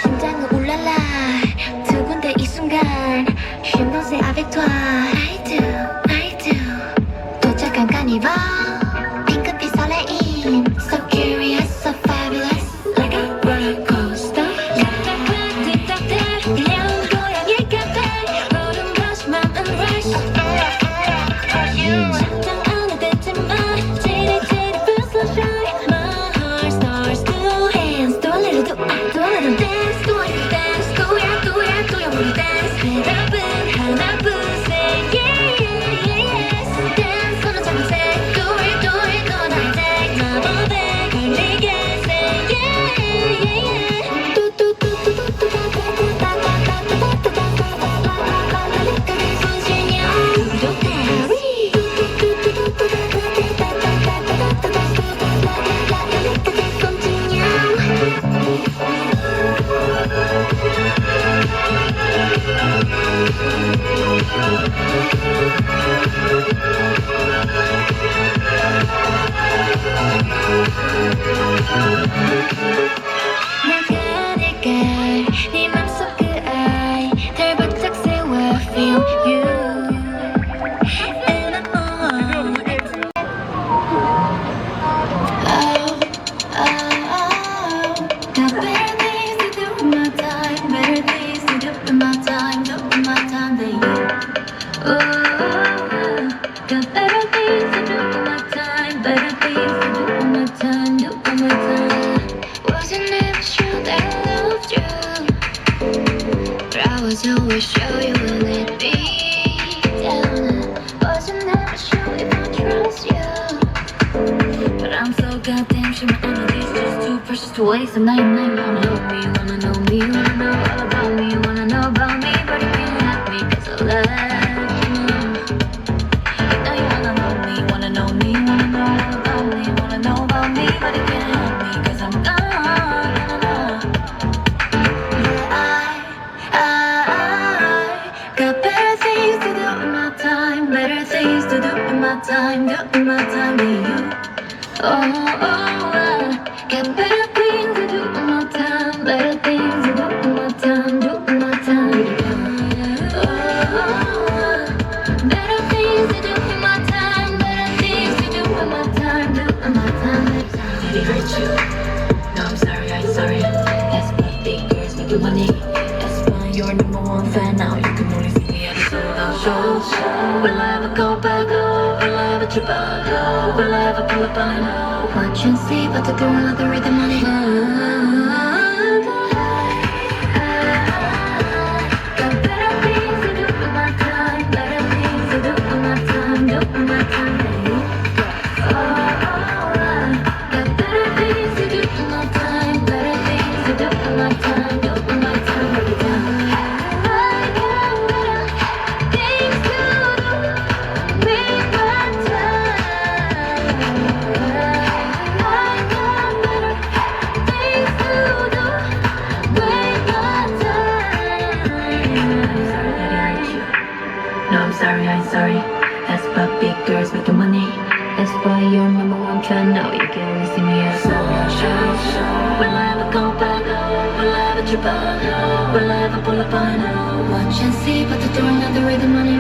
심장은 울랄라 두근대 이 순간 쉼없이 avec toi I do 도착한 카니발 핑크빛 설레임 So curious, so fabulous Like a roller coaster 틱탁탁 틱탁탁 그냥 고양이 같아 모든 것이 맘은 rush 심장 안에 댔지만 지릿지릿 feel so shy My heart starts to hands Do a little do I do a little dance Do a little dance Do ya 우리 dance 대답은 하나뿐 Say yeah yeah yeah yes Dance 손을 잡아 say Do it 너 나의 take 마법에 걸리게 Say yeah yeah yeah 그게 손신이야 그게 손신이야 내가 네 맘속 그 아이 달바짝 세워 feel you And I'm on Got better things to do with my time Better things to do with my time Do with my time than you Got better things to do with my time Better things to do with my time Do with my time Wasn't never sure that I loved you But I was always sure you would let me down Wasn't never sure if I trust you But I'm so goddamn sure my energy's just too precious to waste And I wanna know me, wanna know all about me Wanna know about me, but you can't have me cause I love you Now you wanna know me, wanna know me Wanna know all about me, wanna know about me But you can't have me cause I'm gone I got better things to do in my time Better things to do in my time Do in my time than you I got better things to do in my time Better things to do in my time Do in my time Better things to do in my time Better things to do in my time Do in my time Did it hurt you? No, I'm sorry aespa, big girls making money aespa, you're number one fan now You can only see me at the sold out shows Will I ever go back? Will I ever trip out? Will I ever pull up on it? Watch and see, but the girl of the rhythm on it Got better things to do with my time Better things to do with my time Do with my time Got better things to do with my time Better things to do with my time Do with my time every time I got better things to do with my time I got better things to do with my time No, I'm sorry aespa, big girls making money aespa, you're number one fan now You can only see me at a sold-out show Will I ever go back? Will I ever trip out? Will I ever pull up on it? Watch and see, but they're doing another rhythm money